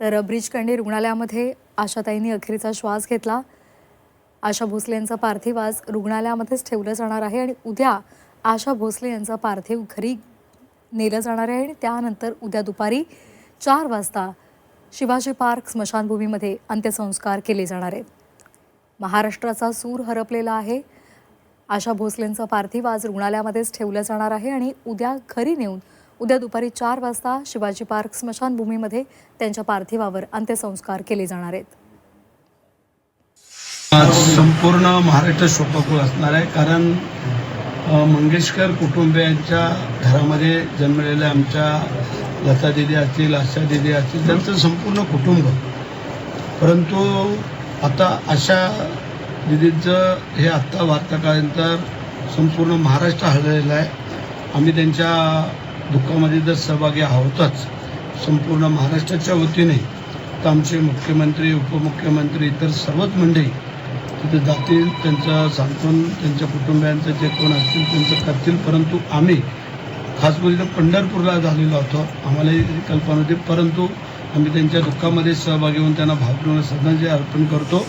तर ब्रीचकंडी रुग्णालयामध्ये आशाताईंनी अखेरचा श्वास घेतला। आशा भोसले यांचं पार्थिव आज रुग्णालयामध्येच ठेवलं जाणार आहे आणि उद्या आशा भोसले यांचं पार्थिव घरी नेलं जाणार आहे आणि त्यानंतर उद्या दुपारी 4 वाजता शिवाजी पार्क स्मशानभूमीमध्ये अंत्यसंस्कार केले जाणार आहेत। महाराष्ट्राचा सूर हरपलेला आहे। आशा भोसलेंचं पार्थिव आज रुग्णालयामध्येच ठेवलं जाणार आहे आणि उद्या घरी नेऊन उद्या दुपारी 4 वाजता शिवाजी पार्क स्मशानभूमीमध्ये त्यांच्या पार्थिवावर अंत्यसंस्कार केले जाणार आहेत। संपूर्ण महाराष्ट्र शोकाकुळ असणार आहे, कारण मंगेशकर कुटुंबियांच्या घरामध्ये जन्मलेल्या आमच्या लता दिदी असतील, आशा दिदी असतील, त्यांचं संपूर्ण कुटुंब, परंतु आता आशा दिदींचं हे आत्ता वार्ताकाळानंतर संपूर्ण महाराष्ट्र हरलेला आहे। आम्ही त्यांच्या दुःखामध्ये तर सहभागी आहोतच। संपूर्ण महाराष्ट्राच्या वतीने तर आमचे मुख्यमंत्री, उपमुख्यमंत्री, इतर सर्वच मंडळी तिथे जातील, त्यांचं सांत्वन त्यांच्या कुटुंबियांचं जे कोण असतील त्यांचं करतील। परंतु आम्ही खास करून पंढरपूरला झालेलो होतो, आम्हालाही कल्पना होती, परंतु आम्ही त्यांच्या दुःखामध्ये सहभागी होऊन त्यांना भावपूर्ण श्रद्धांजली अर्पण करतो।